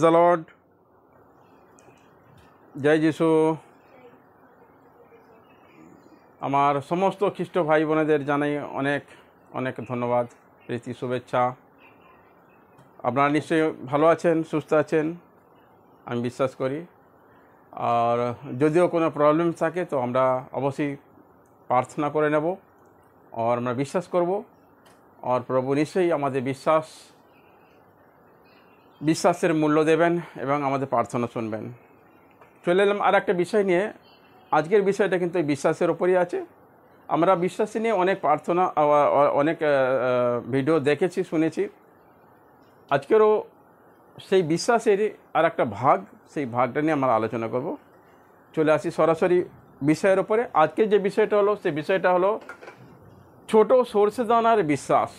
Praise the Lord. জয় যিশু। আমার সমস্ত খ্রিস্ট ভাই বোনেদের জানাই অনেক অনেক ধন্যবাদ, প্রীতি, শুভেচ্ছা। আপনারা নিশ্চয়ই ভালো আছেন, সুস্থ আছেন, আমি বিশ্বাস করি। আর যদিও কোনো প্রবলেম থাকে তো আমরা অবশ্যই প্রার্থনা করে নেব আর আমরা বিশ্বাস করব। আর প্রভু নিশ্চয়ই আমাদের বিশ্বাসের মূল্য দেবেন এবং আমাদের প্রার্থনা শুনবেন। চলে এলাম আর একটা বিষয় নিয়ে। আজকের বিষয়টা কিন্তু এই বিশ্বাসের ওপরই আছে। আমরা বিশ্বাস নিয়ে অনেক প্রার্থনা, অনেক ভিডিও দেখেছি, শুনেছি। আজকেরও সেই বিশ্বাসের আর একটা ভাগ, সেই ভাগটা নিয়ে আমরা আলোচনা করব। চলে আসি সরাসরি বিষয়ের ওপরে। আজকের যে বিষয়টা হলো, সেই বিষয়টা হলো ছোট সরষে দানার বিশ্বাস।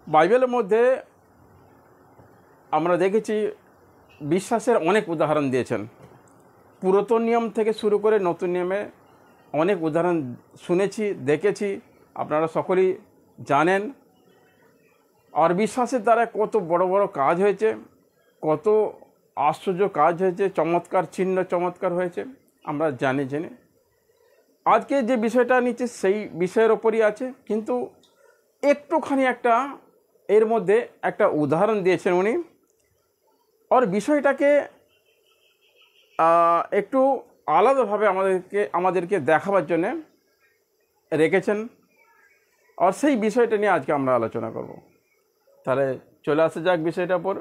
বাইবেলের মধ্যে আমরা দেখেছি বিশ্বাসের অনেক উদাহরণ দিয়েছেন। পুরাতন নিয়ম থেকে শুরু করে নতুন নিয়মে অনেক উদাহরণ শুনেছি, দেখেছি, আপনারা সকলেই জানেন। আর বিশ্বাসের দ্বারা কত বড় বড় কাজ হয়েছে, কত আশ্চর্য কাজ হয়েছে, চমৎকার চিহ্ন চমৎকার হয়েছে, আমরা জেনে আজকে যে বিষয়টা নিচ্ছে সেই বিষয়ের ওপরই আছে। কিন্তু একটুখানি এর মধ্যে একটা উদাহরণ দিয়েছেন উনি, আর বিষয়টাকে একটু আলাদাভাবে আমাদেরকে দেখাবার জন্যে রেখেছেন। আর সেই বিষয়টা নিয়ে আজকে আমরা আলোচনা করব। তাহলে চলে আসা যাক বিষয়টার উপর।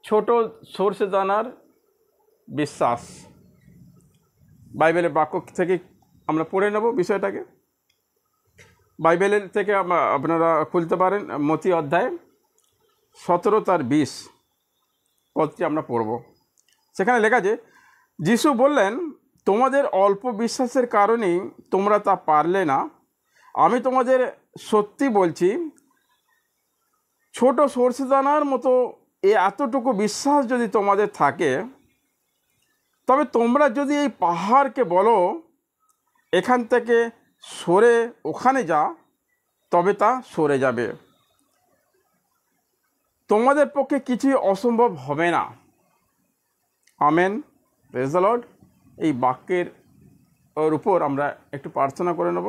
ছোট সরষে দানার বিশ্বাস। বাইবেলের বাক্য থেকে আমরা পড়ে নেব বিষয়টাকে। বাইবেলের থেকে আপনারা খুলতে পারেন মতি অধ্যায় 17-20 পদটি আমরা পড়ব। সেখানে লেখা আছে, যিশু বললেন, তোমাদের অল্প বিশ্বাসের কারণেই তোমরা তা পারলে না। আমি তোমাদের সত্যি বলছি, ছোট সরষে দানার মতো এতটুকু বিশ্বাস যদি তোমাদের থাকে, তবে তোমরা যদি এই পাহাড়কে বলো, এখান থেকে সরে ওখানে যা, তবে তা সরে যাবে। তোমাদের পক্ষে কিছুই অসম্ভব হবে না। Amen, praise the lord. এই বাক্যের উপর আমরা একটু প্রার্থনা করে নেব।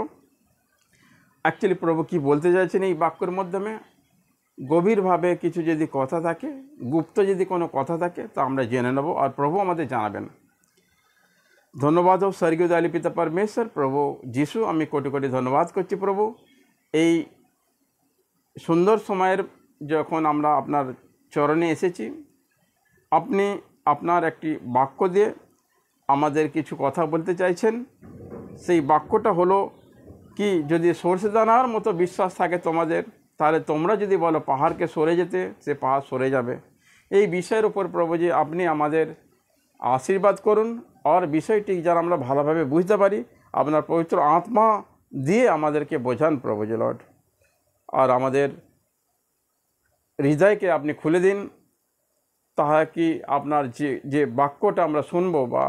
অ্যাকচুয়ালি প্রভু কি বলতে চাইছেন এই বাক্যের মাধ্যমে, গভীরভাবে কিছু যদি কথা থাকে, গুপ্ত যদি কোনো কথা থাকে, তা আমরা জেনে নেব আর প্রভু আমাদের জানাবেন। ধন্যবাদ হোক স্বর্গীয় দয়ালু পিতা পরমেশ্বর, প্রভু যিশু, আমি কোটি কোটি ধন্যবাদ করছি প্রভু। এই সুন্দর সময়ের যখন আমরা আপনার চরণে এসেছি, আপনি আপনার একটি বাক্য দিয়ে আমাদের কিছু কথা বলতে চাইছেন। সেই বাক্যটা হলো কি, যদি সরষে দানার মতো বিশ্বাস থাকে তোমাদের, তাহলে তোমরা যদি বলো পাহাড়কে সরে যেতে, সে পাহাড় সরে যাবে। এই বিষয়ের উপর প্রভুজি আপনি আমাদের আশীর্বাদ করুন, আর বিষয়টি যেন আমরা ভালোভাবে বুঝতে পারি, আপনার পবিত্র আত্মা দিয়ে আমাদেরকে বোঝান প্রভুজি লর্ড। আর আমাদের হৃদয়কে আপনি খুলে দিন, তাহা কি আপনার যে বাক্যটা আমরা শুনবো বা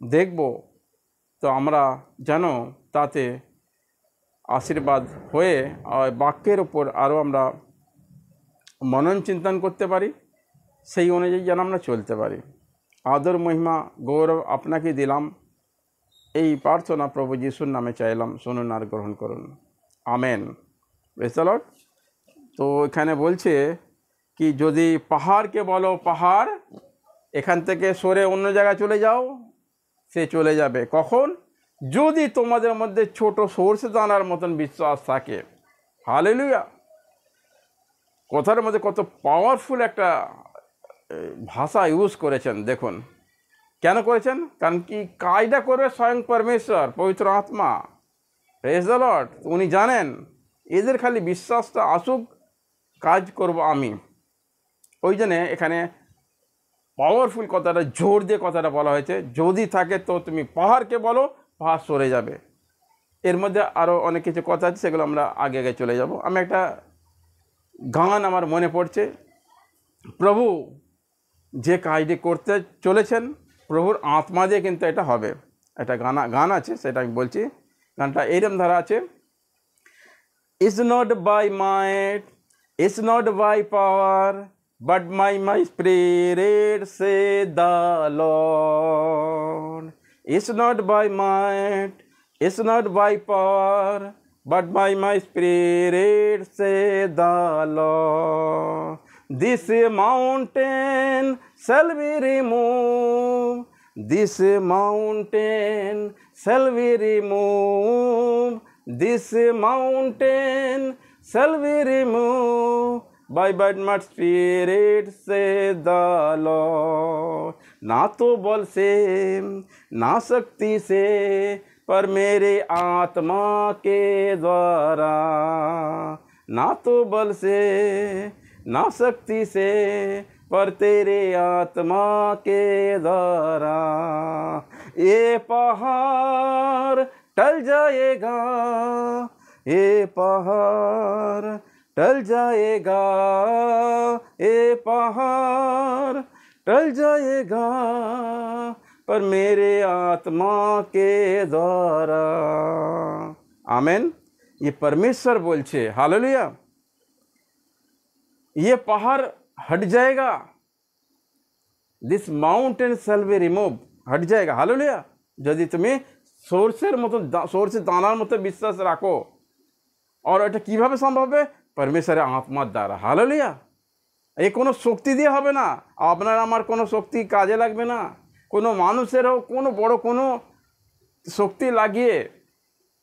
দেখব, তো আমরা যেন তাতে আশীর্বাদ হয়ে বাক্যের ওপর আরও আমরা মনন চিন্তন করতে পারি, সেই অনুযায়ী যেন আমরা চলতে পারি। আদর, মহিমা, গৌরব আপনাকে দিলাম। এই প্রার্থনা প্রভু যিশুর নামে চাইলাম, শুনুন আর গ্রহণ করুন। Amen, praise the Lord. তো এখানে বলছে কি, যদি পাহাড়কে বলো পাহাড় এখান থেকে সরে অন্য জায়গায় চলে যাও, সে চলে যাবে। কখন? যদি তোমাদের মধ্যে ছোট সরষে দানার মতন বিশ্বাস থাকে। হালেলুয়া। কথার মধ্যে কত পাওয়ারফুল একটা ভাষা ইউজ করেছেন, দেখুন কেন করেছেন। কারণ কি, কাজটা করবে স্বয়ং পরমেশ্বর, পবিত্র আত্মা, প্রেজ দ্য লর্ড। উনি জানেন এদের খালি বিশ্বাসটা আসুক, কাজ করব আমি। ওই জন্যে এখানে পাওয়ারফুল কথাটা, জোর দিয়ে কথাটা বলা হয়েছে, যদি থাকে তো তুমি পাহাড়কে বলো, পাহাড় সরে যাবে। এর মধ্যে আরও অনেক কিছু কথা আছে, সেগুলো আমরা আগে আগে চলে যাব। আমি একটা গান আমার মনে পড়ছে, প্রভু যে কাজটি করতে চলেছেন, প্রভুর আত্মা দিয়ে কিন্তু এটা হবে। একটা গান আছে, সেটা আমি বলছি। গানটা এইরকম ধারা আছে, it's not by might, it's not by power, but my spirit, say the Lord. It's not by might, it's not by power, but by my spirit, say the Lord. This mountain shall be removed, this mountain shall be removed, this mountain shall be removed by my spirit, say the Lord. ना तो बल से ना शक्ति से पर मेरे आत्मा के द्वारा, ना तो बल से ना शक्ति से पर तेरे आत्मा के द्वारा। ये पहाड़ टल जाएगा, ये पहाड़ टल जाएगा, ये पहाड़ टल जाएगा, पर मेरे आत्मा के द्वारा। आमेन। ये परमेश्वर बोलছে, हालेलुया। ये पहाड़ हट जाएगा, this mountain shall be remove, हट जाएगा, हालेलुया। যদি তুমি সরষের মতো সরষের দানার মতো বিশ্বাস রাখো। আর এটা কিভাবে সম্ভব হবে? परमेश्वरेर आत्मार द्वारा, हालेलुया। ये कोनो शक्ति दिए হবে না, আপনার আমার কোনো শক্তি কাজে লাগবে না, কোনো মানুষেরও কোনো বড় কোনো শক্তি লাগিয়ে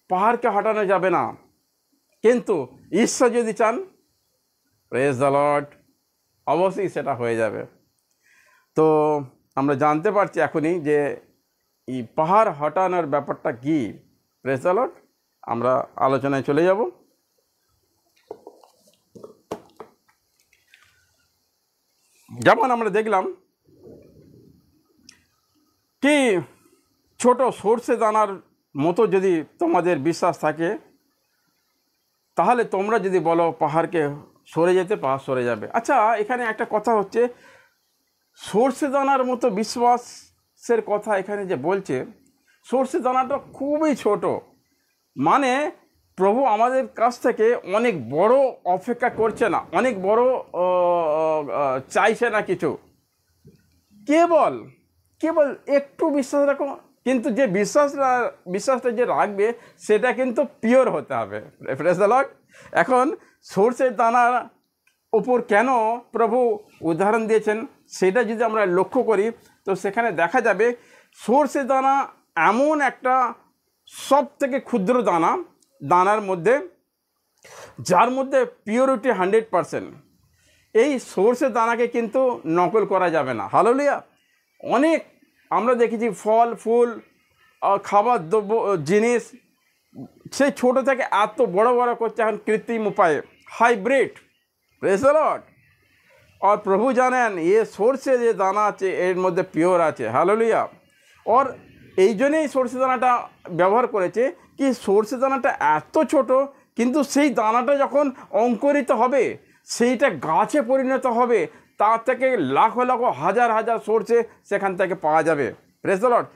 পাহাড়কে হটানো যাবে না। কিন্তু ঈশ্বর যদি চান, প্রেজ দ্য লর্ড, অবশ্যই সেটা হয়ে যাবে। তো আমরা জানতে পারছি এখনই যে এই পাহাড় হটানোর ব্যাপারটা কি। Praise the lord. আমরা আলোচনায় চলে যাব। যেমন আমরা দেখলাম কি ছোট সরষে দানার মতো যদি তোমাদের বিশ্বাস থাকে, তাহলে তোমরা যদি বলো পাহাড়কে সরে যেতে, পাহাড় সরে যাবে। আচ্ছা, এখানে একটা কথা হচ্ছে, সরষে দানার মতো বিশ্বাসের কথা এখানে যে বলছে, সরষে দানাটা খুবই ছোট, মানে প্রভু আমাদের কাছ থেকে অনেক বড় অপেক্ষা করছে না, অনেক বড় চাইছে না কিছু, কেবল কেবল একটু বিশ্বাস রাখো। কিন্তু যে বিশ্বাসটা যে রাখবে সেটা কিন্তু পিওর হতে হবে। Praise the lord. এখন সরষের দানার ওপর কেন প্রভু উদাহরণ দিয়েছেন সেটা যদি আমরা লক্ষ্য করি, তো সেখানে দেখা যাবে সরষের দানা এমন একটা সব থেকে ক্ষুদ্র দানার মধ্যে, যার মধ্যে পিওরিটি 100%। এই সরষের দানাকে কিন্তু নকল করা যাবে না, হালেলুয়া। অনেক আমরা দেখেছি ফল ফুল খাবার দ্রব্য জিনিস সেই ছোটো থেকে এত বড় বড় করছে এখন কৃত্রিম উপায়ে, হাইব্রিড। Praise the lord. আর প্রভু জানেন এ সরষে যে দানা আছে এর মধ্যে পিওর আছে, হালেলুয়া। আর এই জন্যই সরষে দানাটা ব্যবহার করেছে কি, সরষে দানাটা এত ছোট, কিন্তু সেই দানাটা যখন অঙ্কুরিত হবে, সেইটা গাছে পরিণত হবে, তার থেকে লাখ লাখ হাজার হাজার সরষে সেখান থেকে পাওয়া যাবে। Praise the lord.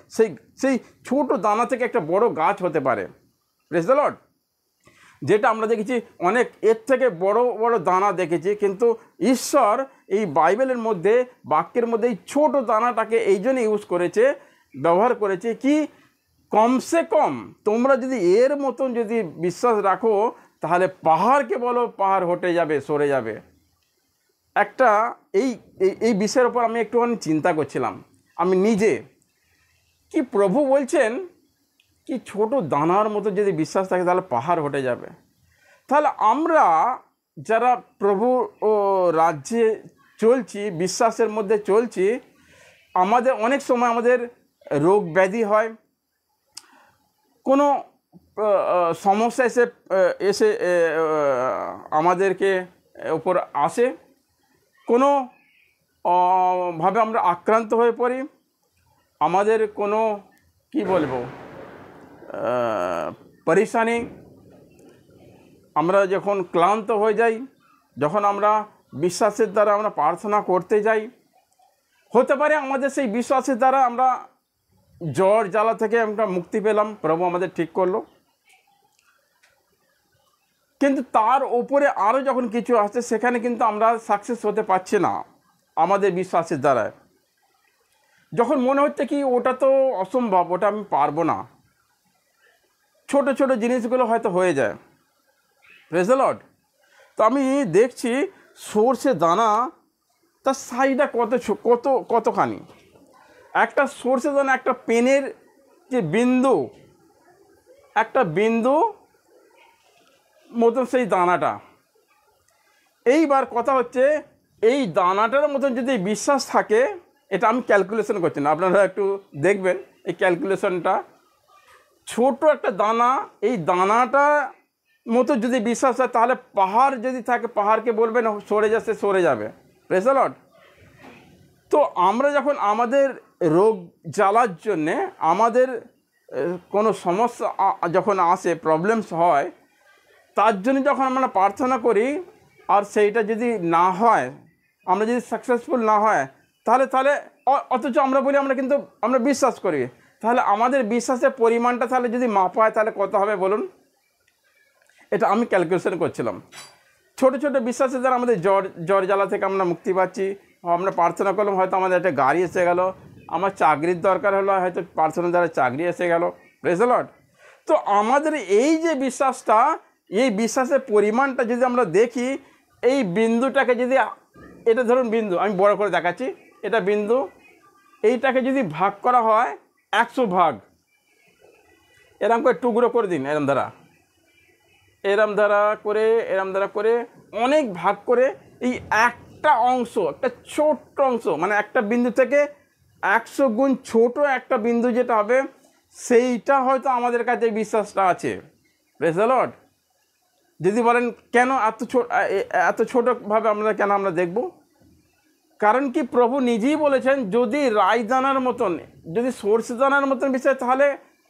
সেই ছোট দানা থেকে একটা বড় গাছ হতে পারে। Praise the lord. যেটা আমরা দেখেছি অনেক এর থেকে বড় বড় দানা দেখেছি, কিন্তু ঈশ্বর এই বাইবেলের মধ্যে বাক্যের মধ্যে এই ছোট দানাটাকে এই জন্য ইউজ করেছে, ব্যবহার করেছে কি, কমসে কম তোমরা যদি এর মতন যদি বিশ্বাস রাখো, তাহলে পাহাড়কে বলো পাহাড় হটে যাবে, সরে যাবে। একটা এই বিষয়ের উপর আমি একটুখানি চিন্তা করছিলাম আমি নিজে, কি প্রভু বলছেন কি ছোট দানার মতো যদি বিশ্বাস থাকে তাহলে পাহাড় হটে যাবে। তাহলে আমরা যারা প্রভু ও রাজ্যে চলছি, বিশ্বাসের মধ্যে চলছি, আমাদের অনেক সময় আমাদের রোগ ব্যাধি হয়, কোনো সমস্যা এসে আমাদেরকে উপর আসে, কোনো ভাবে আমরা আক্রান্ত হয়ে পড়ি, আমাদের কোনো কি বলবো পরেশানি, আমরা যখন ক্লান্ত হয়ে যাই, যখন আমরা বিশ্বাসের দ্বারা আমরা প্রার্থনা করতে যাই, হতে পারে আমাদের সেই বিশ্বাসের দ্বারা আমরা জ্বর জ্বালা থেকে আমরা মুক্তি পেলাম, প্রভু আমাদের ঠিক করলো। কিন্তু তার ওপরে আরও যখন কিছু আসছে সেখানে কিন্তু আমরা সাকসেস হতে পারছি না আমাদের বিশ্বাসের দ্বারা। যখন মনে হচ্ছে কি ওটা তো অসম্ভব, ওটা আমি পারবো না, ছোট ছোট জিনিসগুলো হয়তো হয়ে যায়। Praise the Lord. তো আমি দেখছি সর্ষে দানা তার সাইজটা কতখানি। একটা সর্ষে দানা একটা পেনের যে বিন্দু, একটা বিন্দু মতন সেই দানাটা। এইবার কথা হচ্ছে এই দানাটার মতন যদি বিশ্বাস থাকে, এটা আমি ক্যালকুলেশন করছি না, আপনারা একটু দেখবেন এই ক্যালকুলেশনটা। ছোট একটা দানা, এই দানাটা মতো যদি বিশ্বাস হয় তাহলে পাহাড় যদি থাকে, পাহাড়কে বলবেন সরে যাচ্ছে, সরে যাবে। Praise the Lord. তো আমরা যখন আমাদের রোগ জ্বালার জন্যে, আমাদের কোনো সমস্যা যখন আসে, প্রবলেমস হয়, তার জন্য যখন আমরা প্রার্থনা করি আর সেইটা যদি না হয়, আমরা যদি সাকসেসফুল না হয়, তাহলে অথচ আমরা বলি আমরা বিশ্বাস করি, তাহলে আমাদের বিশ্বাসের পরিমাণটা তাহলে যদি মাপা হয় তাহলে কত হবে বলুন? এটা আমি ক্যালকুলেশন করছিলাম। ছোট ছোট বিশ্বাসের দ্বারা আমাদের জ্বর জ্বালা থেকে আমরা মুক্তি পাচ্ছি। আমরা প্রার্থনা করলাম, হয়তো আমাদের একটা গাড়ি এসে গেল, আমার চাকরির দরকার হলো, হয়তো প্রার্থনার দ্বারা চাকরি এসে গেল। Praise the Lord. তো আমাদের এই যে বিশ্বাসটা, এই বিশ্বাসের পরিমাণটা যদি আমরা দেখি, এই বিন্দুটাকে যদি, এটা ধরুন বিন্দু, আমি বড় করে দেখাচ্ছি, এটা বিন্দু, এইটাকে যদি ভাগ করা হয় 100 ভাগ, এরম করে টুকরো করে দিন, এরম দ্বারা করে অনেক ভাগ করে, এই একটা অংশ, একটা ছোট্ট অংশ, মানে একটা বিন্দু থেকে 100 গুণ ছোট একটা বিন্দু যেটা হবে, সেইটা হয়তো আমাদের কাছে বিশ্বাসটা আছে। Praise the lord. যদি বলেন কেন এত ছোটোভাবে আমরা দেখব, কারণ কি প্রভু নিজেই বলেছেন, যদি রাইদানার মতন, যদি সর্ষে দানার মতন বিষয়, তাহলে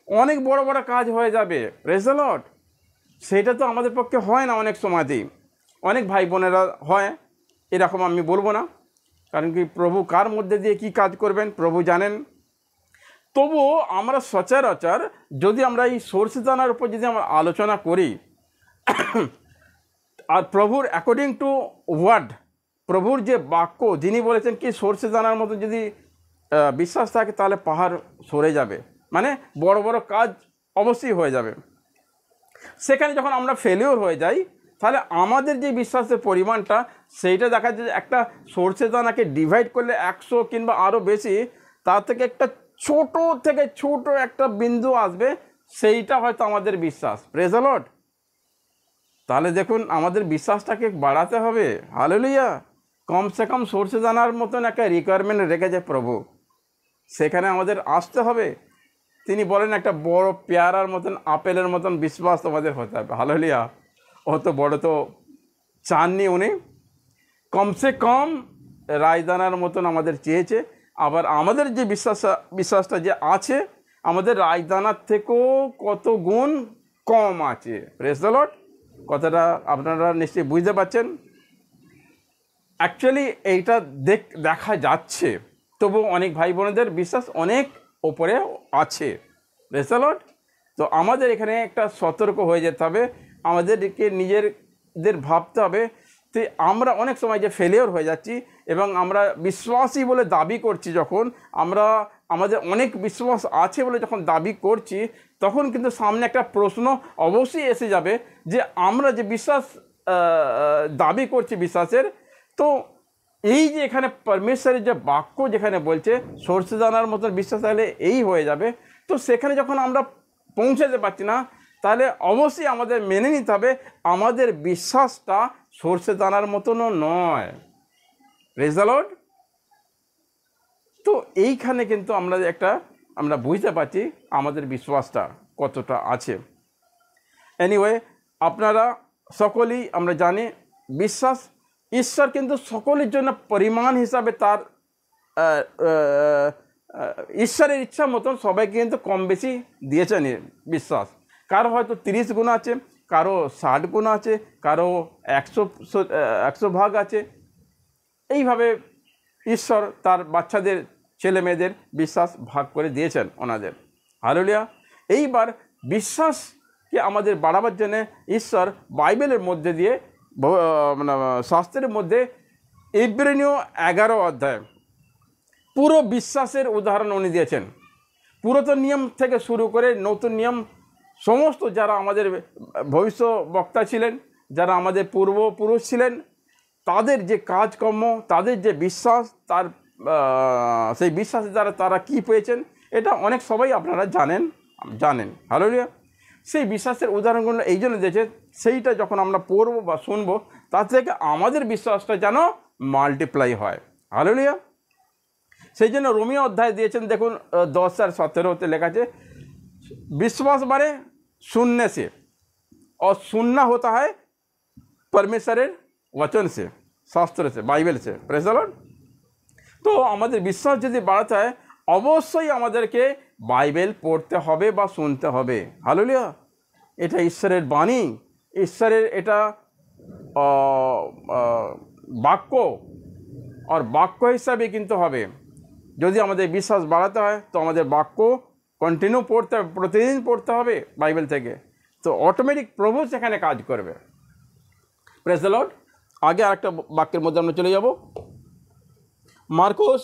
অনেক বড় বড় কাজ হয়ে যাবে। Praise the lord. সেটা তো আমাদের পক্ষে হয় না, অনেক সময়তেই, অনেক ভাই বোনেরা হয়, এরকম আমি বলবো না, কারণ কি প্রভু কার মধ্যে দিয়ে কি কাজ করবেন প্রভু জানেন। তবুও আমরা সচরাচর যদি আমরা এই সর্ষে দানার উপর যদি আমরা আলোচনা করি, আর প্রভুর অ্যাকর্ডিং টু ওয়ার্ড, প্রভুর যে বাক্য, যিনি বলেছেন কি সর্ষে দানার মতো যদি বিশ্বাস থাকে তাহলে পাহাড় সরে যাবে, মানে বড় বড় কাজ অবশ্যই হয়ে যাবে। সেখানে যখন আমরা ফেলিওর হয়ে যাই, তাহলে আমাদের যে বিশ্বাসের পরিমাণটা, সেইটা দেখা যায় একটা সর্ষে দানাকে ডিভাইড করলে 100 কিংবা আরও বেশি, তার থেকে একটা ছোট থেকে ছোট একটা বিন্দু আসবে, সেইটা হয়তো আমাদের বিশ্বাস। Praise the lord. তাহলে দেখুন আমাদের বিশ্বাসটাকে বাড়াতে হবে। হালেলুয়া। কমসে কম সর্ষে দানার মতন একটা রিকোয়ারমেন্ট রেখেছে প্রভু, সেখানে আমাদের আসতে হবে। তিনি বলেন একটা বড় পেয়ারার মতন, আপেলের মতন বিশ্বাস তোমাদের হতে হবে। হালেলুয়া। অত বড় তো চাননি উনি, কমসে কম রায়দানার মতন আমাদের চেয়েছে। আবার আমাদের যে বিশ্বাসটা যে আছে, আমাদের রায়দানার থেকেও কত গুণ কম আছে। Praise the Lord. কথাটা আপনারা নিশ্চয়ই বুঝতে পারছেন। অ্যাকচুয়ালি এইটা দেখা যাচ্ছে, তবু অনেক ভাই বোনেদের বিশ্বাস অনেক ওপরে আছে। Praise the Lord. তো আমাদের এখানে একটা সতর্ক হয়ে যেতে হবে, আমাদেরকে নিজেদের ভাবতে হবে। তো আমরা অনেক সময় যে ফেলিওর হয়ে যাচ্ছি, এবং আমরা বিশ্বাসী বলে দাবি করছি, যখন আমরা আমাদের অনেক বিশ্বাস আছে বলে যখন দাবি করছি, তখন কিন্তু সামনে একটা প্রশ্ন অবশ্যই এসে যাবে যে আমরা যে বিশ্বাস দাবি করছি বিশ্বাসের, তো এই যে এখানে পরমেশ্বরের যে বাক্য যেখানে বলছে সর্ষে দানার মতন বিশ্বাস তাহলে এই হয়ে যাবে, তো সেখানে যখন আমরা পৌঁছাতে পারছি না, তাহলে অবশ্যই আমাদের মেনে নিতে হবে আমাদের বিশ্বাসটা সর্ষে দানার মতনও নয়। Praise the Lord. তো এইখানে কিন্তু আমরা বুঝতে পারছি আমাদের বিশ্বাসটা কতটা আছে। এনিওয়ে, আপনারা সকলেই আমরা জানি বিশ্বাস, ঈশ্বর কিন্তু সকলের জন্য পরিমাণ হিসাবে তার ঈশ্বরের ইচ্ছা মতন সবাইকে কিন্তু কম বেশি দিয়েছেন বিশ্বাস। কারো হয়তো 30 গুণ আছে, কারো 60 গুণ আছে, কারো 100 ভাগ আছে। এইভাবে ঈশ্বর তার বাচ্চাদের, ছেলে মেয়েদের বিশ্বাস ভাগ করে দিয়েছেন ওনাদের। হালেলুয়া। এইবার বিশ্বাস কি আমাদের বাড়াবার জন্যে ঈশ্বর বাইবেলের মধ্যে দিয়ে মানে শাস্ত্রের মধ্যে ইব্রানীয় 11 অধ্যায় পুরো বিশ্বাসের উদাহরণ উনি দিয়েছেন। পুরাতন নিয়ম থেকে শুরু করে নতুন নিয়ম সমস্ত যারা আমাদের ভবিষ্যৎবক্তা ছিলেন, যারা আমাদের পূর্বপুরুষ ছিলেন, তাদের যে কাজকর্ম, তাদের যে বিশ্বাস, তার সেই বিশ্বাসের দ্বারা তারা কী পেয়েছেন, এটা অনেক সবাই আপনারা জানেন। হালেলুয়া। সেই বিশ্বাসের উদাহরণগুলো এই জন্য দিয়েছে, সেইটা যখন আমরা পড়বো বা শুনবো, তার থেকে আমাদের বিশ্বাসটা যেন মাল্টিপ্লাই হয়। হালেলুয়া। সেই জন্য রোমীয় অধ্যায় দিয়েছেন, দেখুন 10 আর 17 লেখা আছে, विश्वास बारे सुनने से और सुनना होता है परमेश्वर वचन से, शास्त्र से, बाइबल से। Praise the Lord. तो আমাদের বিশ্বাস যদি বাড়াতে হয় অবশ্যই আমাদেরকে বাইবেল পড়তে হবে বা শুনতে হবে। হালেলুয়া। এটা ঈশ্বরের বাণী, ঈশ্বরের এটা বাক্য, আর বাক্য হিসাবে কিন্তু হবে। যদি আমাদের বিশ্বাস বাড়াতে হয় তো আমাদের বাক্য কন্টিনিউ পড়তে হবে, প্রতিদিন পড়তে হবে বাইবেল থেকে, তো অটোমেটিক প্রভু সেখানে কাজ করবে। Praise the Lord. আগে আরেকটা বাক্যের মধ্যে আমরা চলে যাব, মার্কোস।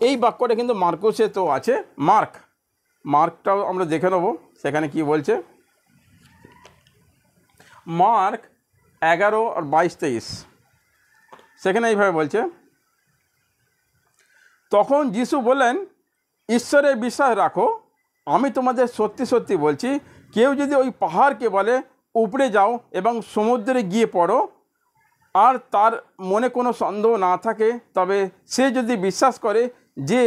এই বাক্যটা কিন্তু মার্কোসে তো আছে, মার্কটাও আমরা দেখে নেব সেখানে কি বলছে। মার্ক 11 আর 22-23 সেখানে এইভাবে বলছে, তখন যিশু বললেন, ঈশ্বরে বিশ্বাস রাখো, আমি তোমাদের সত্যি সত্যি বলছি, কেউ যদি ওই পাহাড়কে বলে উপড়ে যাও এবং সমুদ্রে গিয়ে পড়ো, আর তার মনে কোনো সন্দেহ না থাকে, তবে সে যদি বিশ্বাস করে যে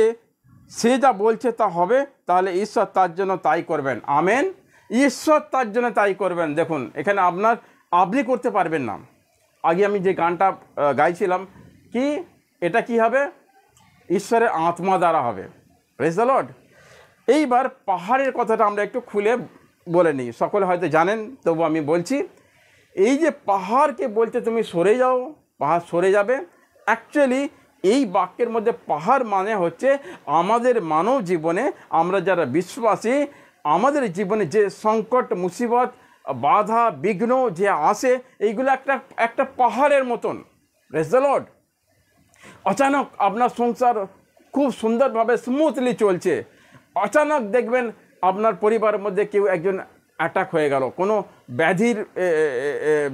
সে যা বলছে তা হবে, তাহলে ঈশ্বর তার জন্য তাই করবেন। আমেন। ঈশ্বর তার জন্য তাই করবেন। দেখুন এখানে আপনি করতে পারবেন না। আগে আমি যে গানটা গাইছিলাম, কি এটা কি হবে? ঈশ্বরের আত্মা দ্বারা হবে। Praise the Lord. এইবার পাহাড়ের কথাটা আমরা একটু খুলে বলে নিই, সকলে হয়তো জানেন, তবু আমি বলছি। এই যে পাহাড়কে বলতে তুমি সরে যাও, পাহাড় সরে যাবে। অ্যাকচুয়ালি এই বাক্যের মধ্যে পাহাড় মানে হচ্ছে আমাদের মানব জীবনে, আমরা যারা বিশ্বাসী, আমাদের জীবনে যে সংকট, মুসিবত, বাধা, বিঘ্ন যে আসে, এইগুলো একটা পাহাড়ের মতন। Praise the Lord. अचानक আপনার সংসার খুব সুন্দরভাবে স্মুথলি চলছে, अचानक দেখবেন আপনার পরিবারের মধ্যে কেউ একজন অ্যাটাক হয়ে গেল, কোনো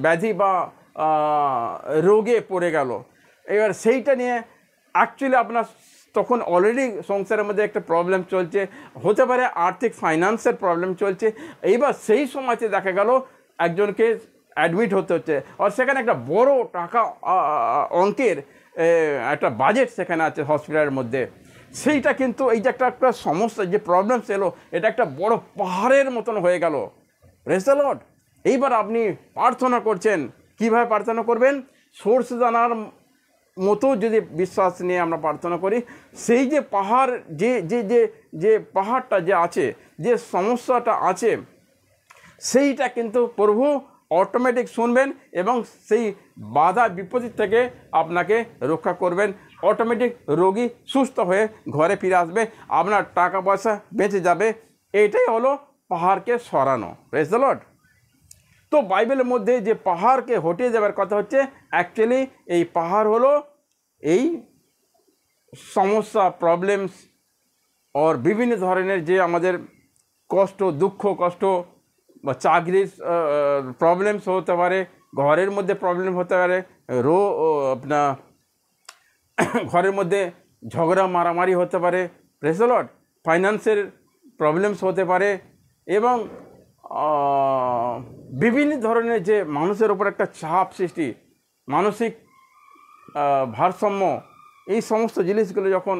ব্যাধি বা রোগে পড়ে গেল। এবার সেইটা নিয়ে অ্যাকচুয়ালি আপনার তখন অলরেডি সংসারের মধ্যে একটা প্রবলেম চলছে, হতে পারে আর্থিক ফাইন্যান্সের প্রবলেম চলছে। এইবার সেই সময়তে দেখা গেল একজনকে অ্যাডমিট হতে হচ্ছে, আর সেখানে একটা বড় টাকা অঙ্কের একটা বাজেট সেখানে আছে হসপিটালের মধ্যে। সেইটা কিন্তু এই যে একটা সমস্যা, যে প্রবলেমস এলো, এটা একটা বড় পাহাড়ের মতন হয়ে গেল। Praise the Lord. এইবার আপনি প্রার্থনা করছেন, কিভাবে প্রার্থনা করবেন? সরষে দানার মতো যদি বিশ্বাস নিয়ে আমরা প্রার্থনা করি, সেই যে পাহাড়, যে পাহাড়টা যে আছে, যে সমস্যাটা আছে, সেইটা কিন্তু প্রভু অটোমেটিক শুনবেন এবং সেই বাধা বিপত্তি থেকে আপনাকে রক্ষা করবেন। অটোমেটিক রোগী সুস্থ হয়ে ঘরে ফিরে আসবে, আপনার টাকা পয়সা বেঁচে যাবে। এইটাই হলো পাহাড়কে সরানো। Praise the Lord. তো বাইবেলের মধ্যে যে পাহাড়কে হটিয়ে দেওয়ার কথা হচ্ছে, অ্যাকচুয়ালি এই পাহাড় হলো এই সমস্যা, প্রবলেমস, और বিভিন্ন ধরনের যে আমাদের কষ্ট, দুঃখ, কষ্ট, বা চাকরির প্রবলেমস হতে পারে, ঘরের মধ্যে প্রবলেম হতে পারে, আপনার ঘরের মধ্যে ঝগড়া মারামারি হতে পারে, প্রেজ দ্য লর্ড, ফাইন্যান্সের প্রবলেমস হতে পারে, এবং বিভিন্ন ধরনের যে মানুষের উপর একটা চাপ সৃষ্টি, মানসিক ভারসাম্য, এই সমস্ত জিনিসগুলো যখন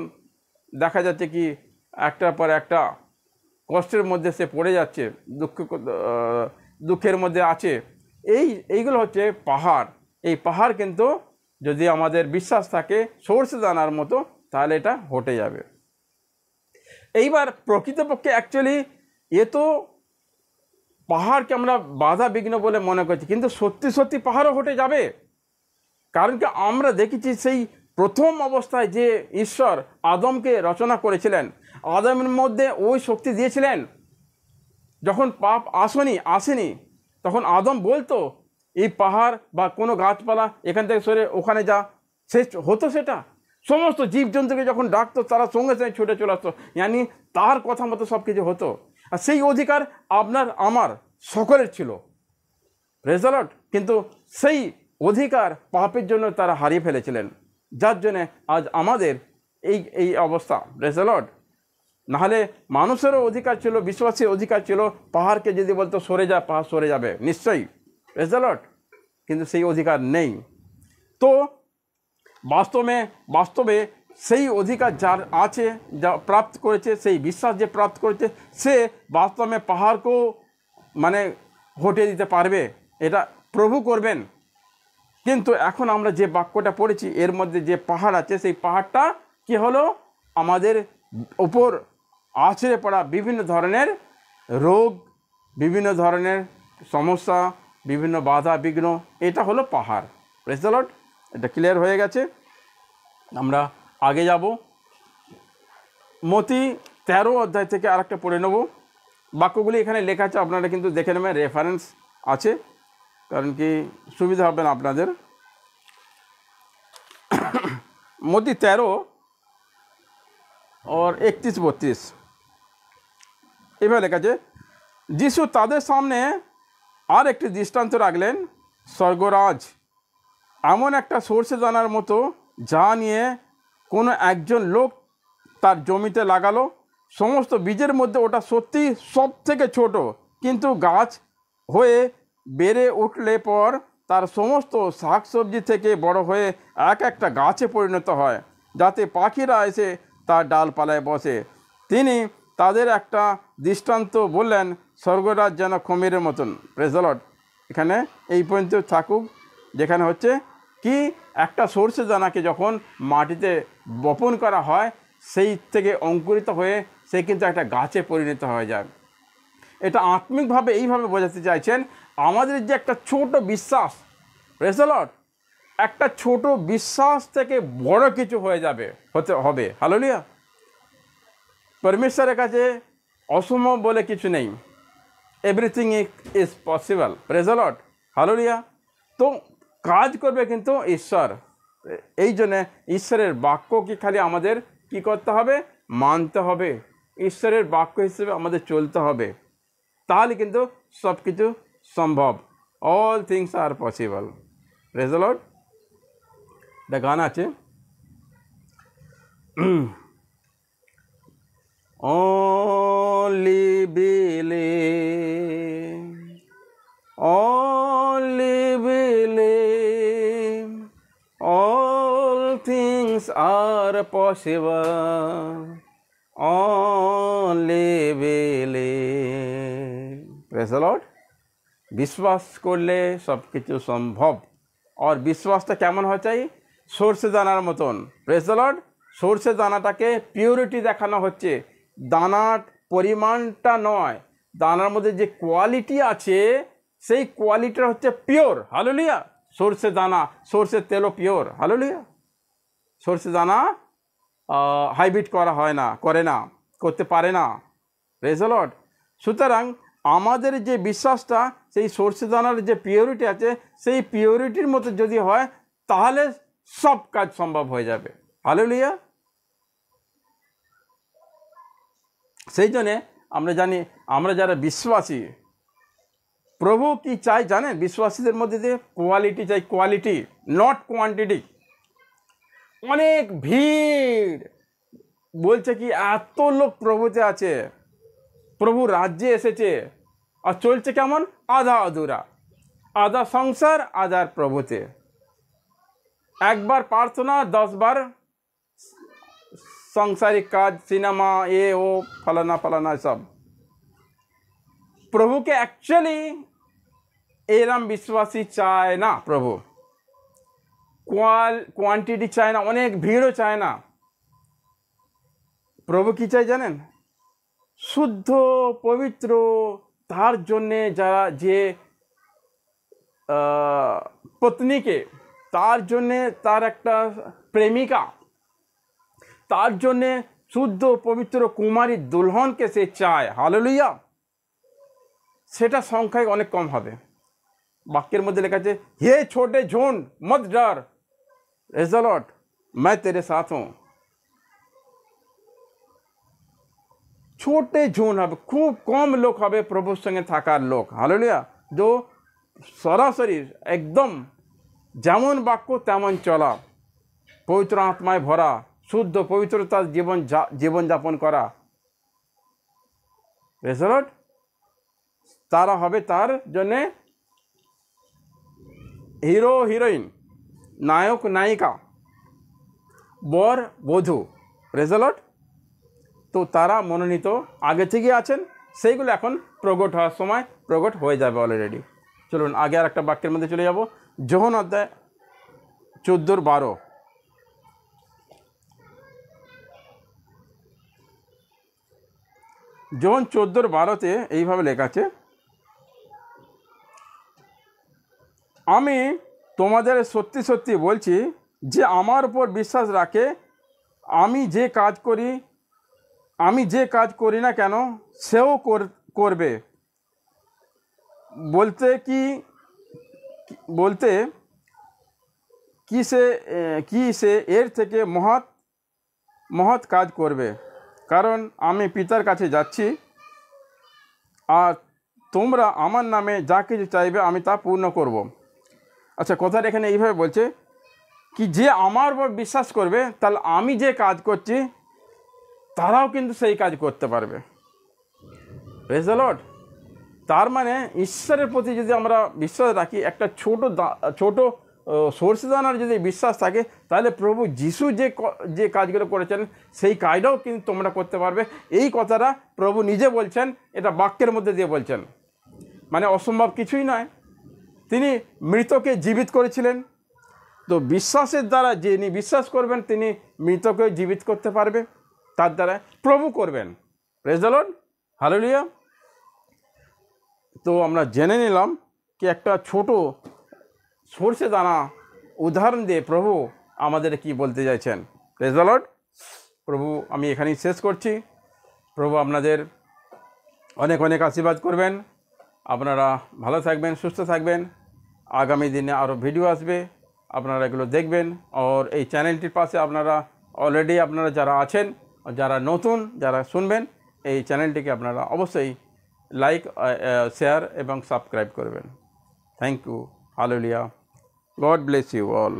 দেখা যাচ্ছে কি একটার পর একটা কষ্টের মধ্যে সে পড়ে যাচ্ছে, দুঃখের মধ্যে আছে, এইগুলো হচ্ছে পাহাড়। এই পাহাড় কিন্তু যদি আমাদের বিশ্বাস থাকে সরষে দানার মতো, তাহলে এটা হটে যাবে। এইবার প্রকৃতপক্ষে অ্যাকচুয়ালি এ তো পাহাড়কে আমরা বাধা বিঘ্ন বলে মনে করছি, কিন্তু সত্যি সত্যি পাহাড়ও হটে যাবে। কারণ কি আমরা দেখেছি সেই প্রথম অবস্থায় যে ঈশ্বর আদমকে রচনা করেছিলেন, আদমের মধ্যে ওই শক্তি দিয়েছিলেন যখন পাপ আসেনি তখন আদম বলতো এই পাহাড় বা কোনো গাছপালা এখান থেকে সরে ওখানে যা, সে হতো সেটা? সমস্ত জীবজন্তুকে যখন ডাকতো তারা সঙ্গে সঙ্গে ছুটে চলে আসতো, ইয়ানি তার কথা মতো সব কিছু হতো। আর সেই অধিকার আপনার আমার সকলের ছিল, প্রেজ দ্য লর্ড। কিন্তু সেই অধিকার পাপের জন্য তারা হারিয়ে ফেলেছিলেন, যার জন্যে আজ আমাদের এই অবস্থা, প্রেজ দ্য লর্ড। নাহলে মানুষেরও অধিকার ছিল, বিশ্বাসের অধিকার ছিল, পাহাড়কে যদি বলতো সরে যা, পাহাড় সরে যাবে নিশ্চয়ই, প্রেজ দ্য লর্ড। কিন্তু সেই অধিকার নেই। তো বাস্তবে সেই অধিকার যার আছে, যা প্রাপ্ত করেছে, সেই বিশ্বাস যে প্রাপ্ত করেছে, সে বাস্তবে পাহাড়কেও মানে হটিয়ে দিতে পারবে, এটা প্রভু করবেন। কিন্তু এখন আমরা যে বাক্যটা পড়েছি এর মধ্যে যে পাহাড় আছে, সেই পাহাড়টা কি হলো? আমাদের উপর আছড়ে পড়া বিভিন্ন ধরনের রোগ, বিভিন্ন ধরনের সমস্যা, বিভিন্ন বাধা বিঘ্ন, এটা হলো পাহাড়। Praise the Lord. এটা ক্লিয়ার হয়ে গেছে। আমরা আগে যাব। মতি 13 অধ্যায় থেকে আরেকটা পড়ে নেব। বাক্যগুলি এখানে লেখা আছে, আপনারা কিন্তু দেখে নেবেন, রেফারেন্স আছে, কারণ কি সুবিধা হবে না আপনাদের। মতি 13 और 31-32 এভাবে লেখা আছে, যিশু তাদের সামনে আর একটি দৃষ্টান্ত রাখলেন। স্বর্গরাজ এমন একটা সর্ষে দানার মতো, যা নিয়ে কোনো একজন লোক তার জমিতে লাগালো। সমস্ত বীজের মধ্যে ওটা সত্যি সব থেকে ছোট, কিন্তু গাছ হয়ে বেড়ে উঠলে পর তার সমস্ত শাকসবজি থেকে বড় হয়ে এক একটা গাছে পরিণত হয়, যাতে পাখিরা এসে তার ডালপালায় বসে। তিনি তাদের একটা দৃষ্টান্ত বললেন, স্বর্গরাজ যেন কুমিরের মতন। Praise the Lord. এখানে এই পর্যন্ত থাকুক, যেখানে হচ্ছে কি একটা সর্ষে দানাকে যখন মাটিতে বপন করা হয়, সেই থেকে অঙ্কুরিত হয়ে সে কিন্তু একটা গাছে পরিণত হয়ে যায়। এটা আত্মিকভাবে এইভাবে বোঝাতে চাইছেন, আমাদের যে একটা ছোট বিশ্বাস, প্রেজ দ্য লর্ড, একটা ছোট বিশ্বাস থেকে বড় কিছু হয়ে যাবে, হতে হবে। হালেলুয়া। পরমেশ্বরের কাছে অসম্ভব বলে কিছু নেই। Everything is possible. Praise the Lord. Hallelujah. তো কাজ করবে কিন্তু ঈশ্বর। এই জন্যে ঈশ্বরের বাক্য কি খালি আমাদের কি করতে হবে? মানতে হবে। ঈশ্বরের বাক্য হিসেবে আমাদের চলতে হবে, তাহলে কিন্তু সব কিছু সম্ভব। All things are possible. Praise the Lord. একটা গান আছে, only believe, only believe, all things are possible, only believe. Praise the Lord. বিশ্বাস করলে সব কিছু সম্ভব। আর বিশ্বাসটা কেমন হওয়া চাই? সর্ষে দানার মতন। Praise the Lord. সর্ষে দানাটাকে পিউরিটি দেখানো হচ্ছে, দানার পরিমাণটা নয়, দানার মধ্যে যে কোয়ালিটি আছে সেই কোয়ালিটিটা হচ্ছে পিওর। হালেলুয়া। সর্ষে দানা, সর্ষের তেলও পিওর। হালেলুয়া। সর্ষে দানা হাইব্রিড করা হয় না, করতে পারে না। Praise the Lord. সুতরাং আমাদের যে বিশ্বাসটা, সেই সর্ষে দানার যে পিওরিটি আছে, সেই পিওরিটির মতো যদি হয়, তাহলে সব কাজ সম্ভব হয়ে যাবে। হালেলুয়া। সেই জন্যে আমরা জানি, আমরা যারা বিশ্বাসী, প্রভু কি চাই জানেন? বিশ্বাসীদের মধ্যে যে কোয়ালিটি চাই, কোয়ালিটি, নট কোয়ান্টিটি। অনেক ভিড়, বলছে কি এত লোক প্রভুতে আছে, প্রভু রাজ্যে এসেছে, আর চলছে কেমন? আধা আধুরা, আধা সংসার, আধার প্রভুতে। একবার প্রার্থনা, 10 বার সাংসারিক কাজ, সিনেমা, এ ও ফলানা ফলানা সব। প্রভুকে অ্যাকচুয়ালি এরম বিশ্বাসী চায় না। প্রভু কোয়ান্টিটি চায় না, অনেক ভিড়ও চায় না। প্রভু কি চাই জানেন? শুদ্ধ পবিত্র, তার জন্যে যারা যে পত্নীকে, তার জন্যে তার একটা প্রেমিকা, তার জন্যে শুদ্ধ পবিত্র কুমারী দুলহনকে সে চায়। হালেলুয়া। সেটা সংখ্যায় অনেক কম হবে। বাক্যের মধ্যে লেখা আছে, হে ছোটে ঝুন্ড মত ডর, প্রেজ দ্য লর্ড, मैं तेरे साथ हूं। ছোটে ঝুন্ড হবে, খুব কম লোক হবে প্রভুর সঙ্গে থাকার লোক। হালেলুয়া। जो সরাসরি একদম যেমন বাক্য তেমন চলা, পবিত্র আত্মায় ভরা, শুদ্ধ পবিত্রতার জীবনযাপন করা, প্রেজ দ্য লর্ড, তারা হবে তার জন্যে হিরো হিরোইন, নায়ক নায়িকা, বর বধূ, প্রেজ দ্য লর্ড। তো তারা মনোনীত আগে থেকে আছেন, সেইগুলো এখন প্রকট হওয়ার সময় প্রকট হয়ে যাবে অলরেডি। চলুন আগে আর একটা বাক্যের মধ্যে চলে যাব। যোহন অধ্যায় 14:12। যোহন 14:12-তে এইভাবে লেখা আছে, আমি তোমাদের সত্যি সত্যি বলছি যে আমার উপর বিশ্বাস রাখে, আমি যে কাজ করি না কেন সেও করবে। বলতে কি সে এর থেকে মহৎ কাজ করবে, কারণ আমি পিতার কাছে যাচ্ছি, আর তোমরা আমার নামে যা কিছু চাইবে আমি তা পূর্ণ করব। আচ্ছা, কথাটা এখানে এইভাবে বলছে কি, যে আমার উপর বিশ্বাস করবে, তাহলে আমি যে কাজ করছি তারাও কিন্তু সেই কাজ করতে পারবে। Praise the Lord. তার মানে ঈশ্বরের প্রতি যদি আমরা বিশ্বাস রাখি, একটা ছোট সরষে দানার যদি বিশ্বাস থাকে, তাহলে প্রভু যিশু যে কাজগুলো করেছেন সেই কাজটাও কিন্তু তোমরা করতে পারবে। এই কথাটা প্রভু নিজে বলছেন, এটা বাক্যের মধ্যে দিয়ে বলছেন, মানে অসম্ভব কিছুই নয়। তিনি মৃতকে জীবিত করেছিলেন, তো বিশ্বাসের দ্বারা যিনি বিশ্বাস করবেন তিনি মৃতকে জীবিত করতে পারবে, তার দ্বারা প্রভু করবেন। Praise the Lord, hallelujah. তো আমরা জেনে নিলাম কি একটা ছোট সরষে দানা উদাহরণ দিয়ে প্রভু আমাদের কি বলতে চাইছেন। Praise the Lord. প্রভু আমি এখানেই শেষ করছি। প্রভু আপনাদের অনেক অনেক আশীর্বাদ করবেন। আপনারা ভালো থাকবেন, সুস্থ থাকবেন। আগামী দিনে আরও ভিডিও আসবে, আপনারা এগুলো দেখবেন। আর এই চ্যানেলটির পাশে আপনারা অলরেডি আপনারা যারা আছেন, যারা নতুন যারা শুনবেন, এই চ্যানেলটিকে আপনারা অবশ্যই লাইক, শেয়ার এবং সাবস্ক্রাইব করবেন। Thank you. Hallelujah. God bless you all.